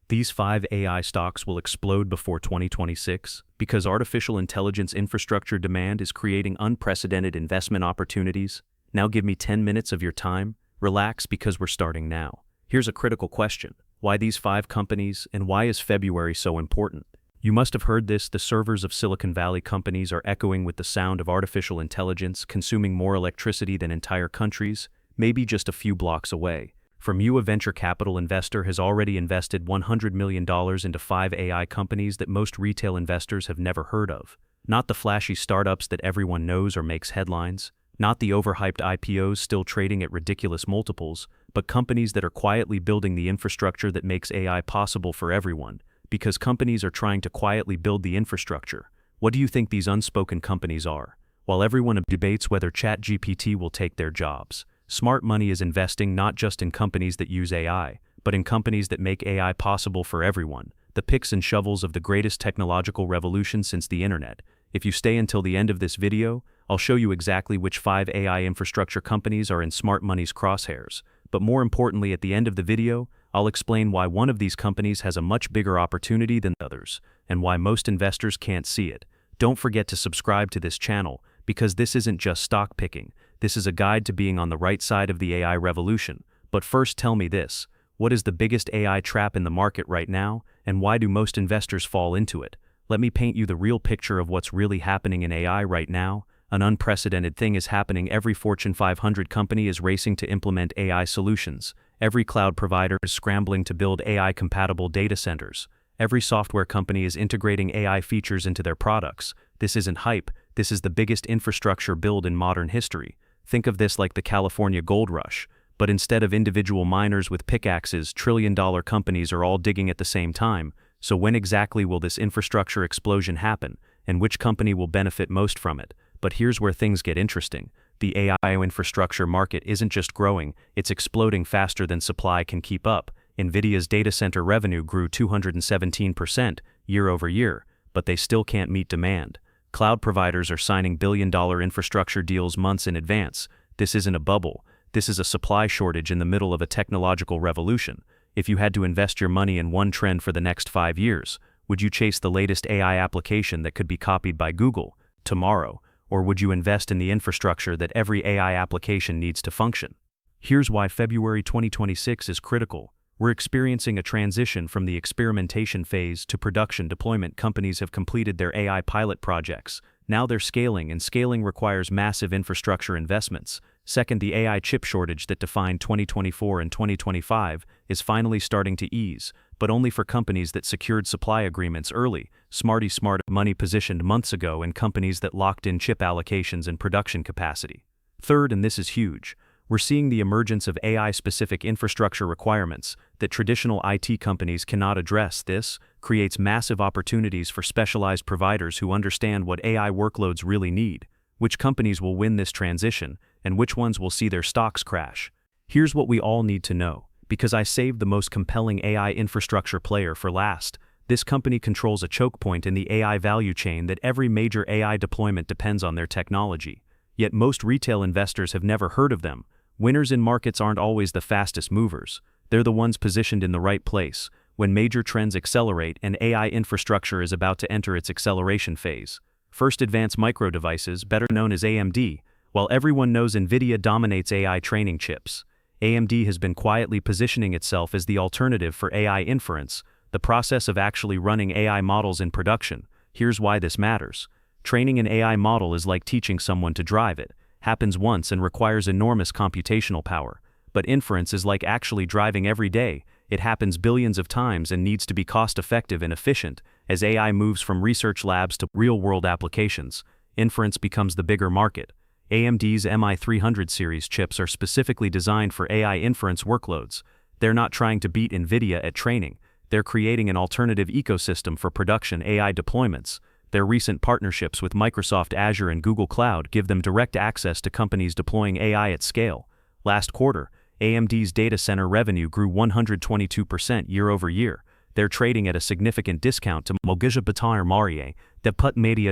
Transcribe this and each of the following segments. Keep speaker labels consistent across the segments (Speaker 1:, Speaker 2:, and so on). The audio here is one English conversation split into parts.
Speaker 1: These 5 AI stocks will explode before 2026 because artificial intelligence infrastructure demand is creating unprecedented investment opportunities. Now give me 10 minutes of your time. Relax because we're starting now. Here's a critical question. Why these 5 companies and why is February so important? You must have heard this, the servers of Silicon Valley companies are echoing with the sound of artificial intelligence, consuming more electricity than entire countries, maybe just a few blocks away. From you, a venture capital investor has already invested $100 million into 5 AI companies that most retail investors have never heard of. Not the flashy startups that everyone knows or makes headlines, not the overhyped IPOs still trading at ridiculous multiples, but companies that are quietly building the infrastructure that makes AI possible for everyone, because companies are trying to quietly build the infrastructure. What do you think these unspoken companies are? While everyone debates whether ChatGPT will take their jobs, smart money is investing not just in companies that use AI, but in companies that make AI possible for everyone, the picks and shovels of the greatest technological revolution since the internet. If you stay until the end of this video, I'll show you exactly which 5 AI infrastructure companies are in smart money's crosshairs. But more importantly, at the end of the video, I'll explain why one of these companies has a much bigger opportunity than others, and why most investors can't see it. Don't forget to subscribe to this channel, because this isn't just stock picking. This is a guide to being on the right side of the AI revolution. But first, tell me this. What is the biggest AI trap in the market right now, and why do most investors fall into it? Let me paint you the real picture of what's really happening in AI right now. An unprecedented thing is happening. Every Fortune 500 company is racing to implement AI solutions. Every cloud provider is scrambling to build AI-compatible data centers. Every software company is integrating AI features into their products. This isn't hype, this is the biggest infrastructure build in modern history. Think of this like the California gold rush, but instead of individual miners with pickaxes, trillion-dollar companies are all digging at the same time. So when exactly will this infrastructure explosion happen, and which company will benefit most from it? But here's where things get interesting. The AI infrastructure market isn't just growing, it's exploding faster than supply can keep up. NVIDIA's data center revenue grew 217% year over year, but they still can't meet demand. Cloud providers are signing billion-dollar infrastructure deals months in advance. This isn't a bubble. This is a supply shortage in the middle of a technological revolution. If you had to invest your money in one trend for the next 5 years, would you chase the latest AI application that could be copied by Google tomorrow? Or would you invest in the infrastructure that every AI application needs to function? Here's why February 2026 is critical. We're experiencing a transition from the experimentation phase to production deployment. Companies have completed their AI pilot projects. Now they're scaling, and scaling requires massive infrastructure investments. Second, the AI chip shortage that defined 2024 and 2025 is finally starting to ease, but only for companies that secured supply agreements early. Smart money positioned months ago, and companies that locked in chip allocations and production capacity. Third, and this is huge, we're seeing the emergence of AI-specific infrastructure requirements that traditional IT companies cannot address. This creates massive opportunities for specialized providers who understand what AI workloads really need. Which companies will win this transition, and which ones will see their stocks crash? Here's what we all need to know, because I saved the most compelling AI infrastructure player for last. This company controls a choke point in the AI value chain that every major AI deployment depends on their technology. Yet most retail investors have never heard of them. Winners in markets aren't always the fastest movers. They're the ones positioned in the right place when major trends accelerate and AI infrastructure is about to enter its acceleration phase. First, Advanced Micro Devices, better known as AMD. While everyone knows NVIDIA dominates AI training chips, AMD has been quietly positioning itself as the alternative for AI inference, the process of actually running AI models in production. Here's why this matters. Training an AI model is like teaching someone to drive. It happens once and requires enormous computational power. But inference is like actually driving every day. It happens billions of times and needs to be cost-effective and efficient. As AI moves from research labs to real-world applications, inference becomes the bigger market. AMD's MI300 series chips are specifically designed for AI inference workloads. They're not trying to beat NVIDIA at training. They're creating an alternative ecosystem for production AI deployments. Their recent partnerships with Microsoft Azure and Google Cloud give them direct access to companies deploying AI at scale. Last quarter, AMD's data center revenue grew 122% year over year. They're trading at a significant discount to Marvell Technology,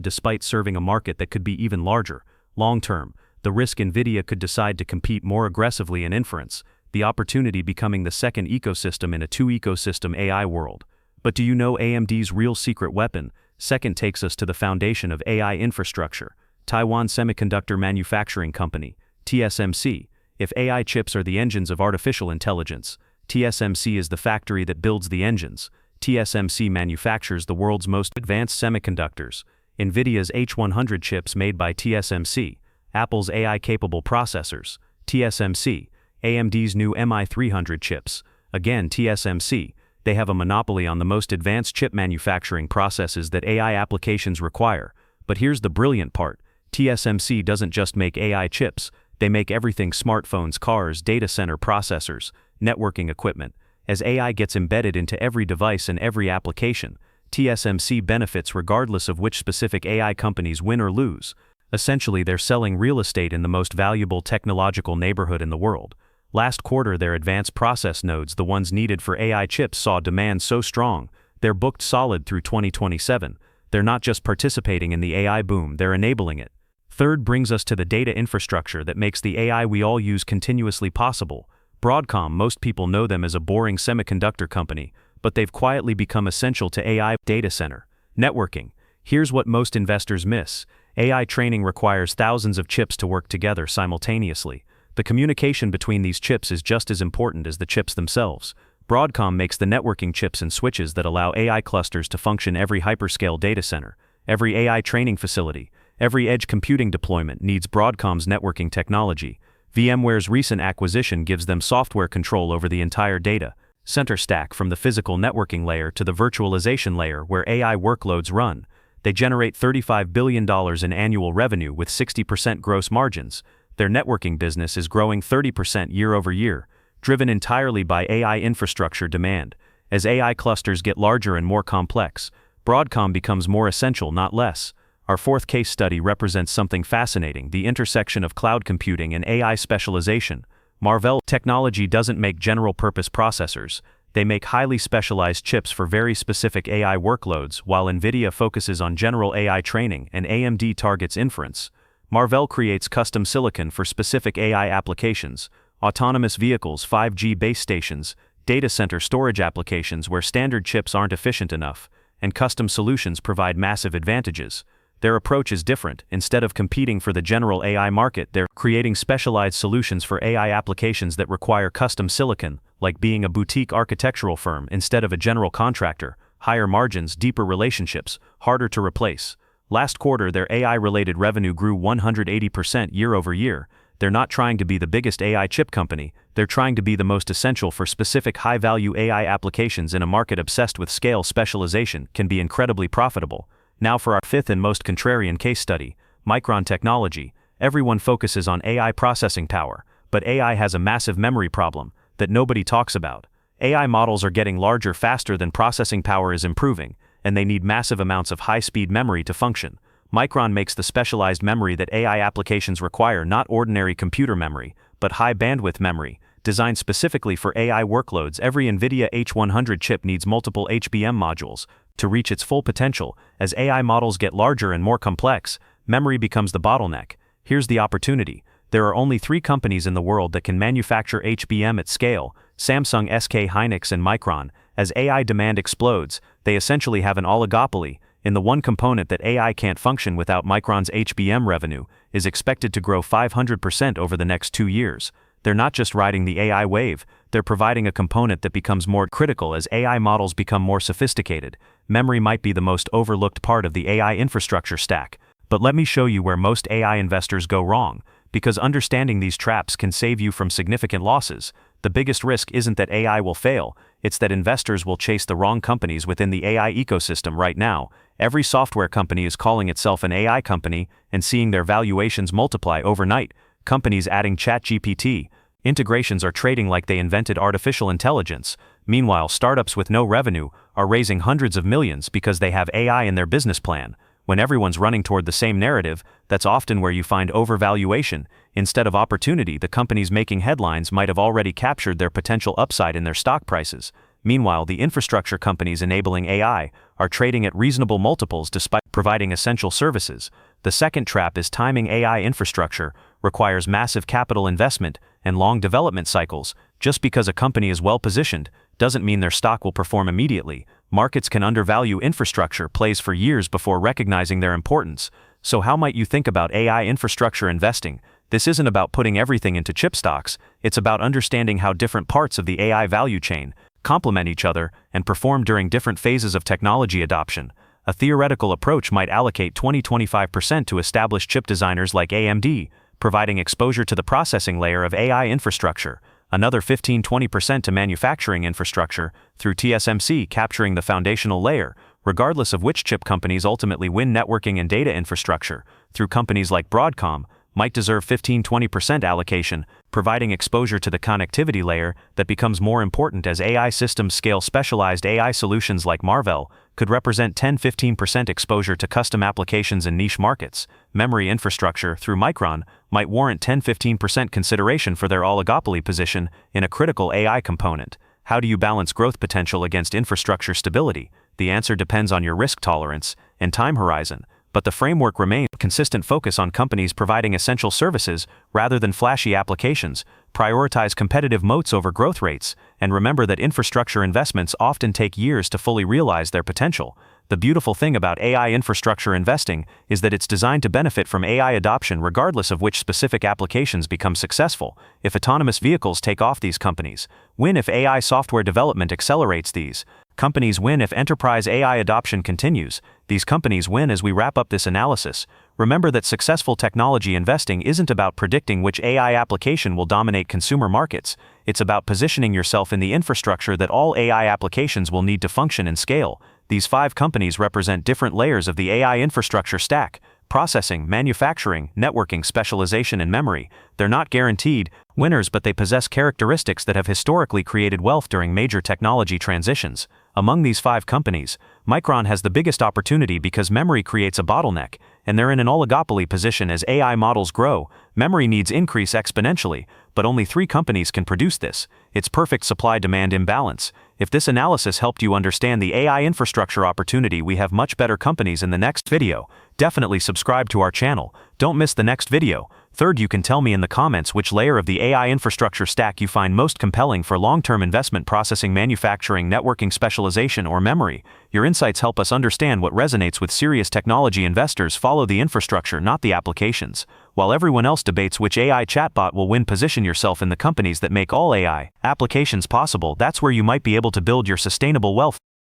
Speaker 1: despite serving a market that could be even larger. Long term, the risk NVIDIA could decide to compete more aggressively in inference. the opportunity becoming the second ecosystem in a two-ecosystem AI world. But do you know AMD's real secret weapon? Second takes us to the foundation of AI infrastructure, Taiwan Semiconductor Manufacturing Company, TSMC. If AI chips are the engines of artificial intelligence, TSMC is the factory that builds the engines. TSMC manufactures the world's most advanced semiconductors, NVIDIA's H100 chips made by TSMC, Apple's AI-capable processors, TSMC, AMD's new MI300 chips, again TSMC. They have a monopoly on the most advanced chip manufacturing processes that AI applications require. But here's the brilliant part. TSMC doesn't just make AI chips, they make everything: smartphones, cars, data center processors, networking equipment. As AI gets embedded into every device and every application, TSMC benefits regardless of which specific AI companies win or lose. Essentially, they're selling real estate in the most valuable technological neighborhood in the world. Last quarter, their advanced process nodes, the ones needed for AI chips, saw demand so strong, they're booked solid through 2027. They're not just participating in the AI boom, they're enabling it. Third brings us to the data infrastructure that makes the AI we all use continuously possible. Broadcom, most people know them as a boring semiconductor company, but they've quietly become essential to AI data center networking. Here's what most investors miss. AI training requires thousands of chips to work together simultaneously. The communication between these chips is just as important as the chips themselves. Broadcom makes the networking chips and switches that allow AI clusters to function. Every hyperscale data center, every AI training facility, every edge computing deployment needs Broadcom's networking technology. VMware's recent acquisition gives them software control over the entire data center stack, from the physical networking layer to the virtualization layer where AI workloads run. They generate $35 billion in annual revenue with 60% gross margins. Their networking business is growing 30% year over year, driven entirely by AI infrastructure demand. As AI clusters get larger and more complex, Broadcom becomes more essential, not less. Our fourth case study represents something fascinating: the intersection of cloud computing and AI specialization. Marvell Technology doesn't make general-purpose processors. They make highly specialized chips for very specific AI workloads, while NVIDIA focuses on general AI training and AMD targets inference. Marvell creates custom silicon for specific AI applications, autonomous vehicles, 5G base stations, data center storage applications where standard chips aren't efficient enough, and custom solutions provide massive advantages. Their approach is different. Instead of competing for the general AI market, they're creating specialized solutions for AI applications that require custom silicon, like being a boutique architectural firm instead of a general contractor. Higher margins, deeper relationships, harder to replace. Last quarter, their AI-related revenue grew 180% year over year. They're not trying to be the biggest AI chip company, they're trying to be the most essential for specific high-value AI applications in a market obsessed with scale. Specialization can be incredibly profitable. Now for our fifth and most contrarian case study, Micron Technology. Everyone focuses on AI processing power, but AI has a massive memory problem that nobody talks about. AI models are getting larger faster than processing power is improving, and they need massive amounts of high-speed memory to function. Micron makes the specialized memory that AI applications require, not ordinary computer memory, but high-bandwidth memory, designed specifically for AI workloads. Every NVIDIA H100 chip needs multiple HBM modules to reach its full potential. As AI models get larger and more complex, memory becomes the bottleneck. Here's the opportunity. There are only 3 companies in the world that can manufacture HBM at scale: Samsung, SK Hynix, and Micron. As AI demand explodes, they essentially have an oligopoly in the one component that AI can't function without. Micron's HBM revenue is expected to grow 500% over the next 2 years. They're not just riding the AI wave, they're providing a component that becomes more critical as AI models become more sophisticated. Memory might be the most overlooked part of the AI infrastructure stack, but let me show you where most AI investors go wrong, because understanding these traps can save you from significant losses. The biggest risk isn't that AI will fail, it's that investors will chase the wrong companies within the AI ecosystem. Right now, every software company is calling itself an AI company and seeing their valuations multiply overnight. Companies adding ChatGPT integrations are trading like they invented artificial intelligence. Meanwhile, startups with no revenue are raising hundreds of millions because they have AI in their business plan. When everyone's running toward the same narrative, that's often where you find overvaluation. Instead of opportunity, the companies making headlines might have already captured their potential upside in their stock prices. Meanwhile, the infrastructure companies enabling AI are trading at reasonable multiples despite providing essential services. The second trap is timing. AI infrastructure requires massive capital investment and long development cycles. Just because a company is well-positioned doesn't mean their stock will perform immediately. Markets can undervalue infrastructure plays for years before recognizing their importance. So how might you think about AI infrastructure investing? This isn't about putting everything into chip stocks, it's about understanding how different parts of the AI value chain complement each other and perform during different phases of technology adoption. A theoretical approach might allocate 20-25% to established chip designers like AMD, providing exposure to the processing layer of AI infrastructure. Another 15-20% to manufacturing infrastructure, through TSMC capturing the foundational layer, regardless of which chip companies ultimately win networking and data infrastructure, through companies like Broadcom, might deserve 15-20% allocation, providing exposure to the connectivity layer that becomes more important as AI systems scale. Specialized AI solutions like Marvell could represent 10-15% exposure to custom applications in niche markets. Memory infrastructure, through Micron, might warrant 10-15% consideration for their oligopoly position in a critical AI component. How do you balance growth potential against infrastructure stability? The answer depends on your risk tolerance and time horizon, but the framework remains consistent focus on companies providing essential services rather than flashy applications. Prioritize competitive moats over growth rates, and remember that infrastructure investments often take years to fully realize their potential. The beautiful thing about AI infrastructure investing is that it's designed to benefit from AI adoption regardless of which specific applications become successful. If autonomous vehicles take off, these companies win. If AI software development accelerates, these companies win. If enterprise AI adoption continues, these companies win. As we wrap up this analysis, remember that successful technology investing isn't about predicting which AI application will dominate consumer markets. It's about positioning yourself in the infrastructure that all AI applications will need to function and scale. These 5 companies represent different layers of the AI infrastructure stack: processing, manufacturing, networking, specialization, and memory. They're not guaranteed winners, but they possess characteristics that have historically created wealth during major technology transitions. Among these 5 companies, Micron has the biggest opportunity because memory creates a bottleneck, and they're in an oligopoly position. As AI models grow, memory needs increase exponentially, but only 3 companies can produce this. It's perfect supply-demand imbalance. If this analysis helped you understand the AI infrastructure opportunity, we have much better companies in the next video. Definitely subscribe to our channel. Don't miss the next video. Third, you can tell me in the comments which layer of the AI infrastructure stack you find most compelling for long-term investment: processing, manufacturing, networking, specialization, or memory. Your insights help us understand what resonates with serious technology investors. Follow the infrastructure, not the applications. While everyone else debates which AI chatbot will win, position yourself in the companies that make all AI applications possible. That's where you might be able to build your sustainable wealth.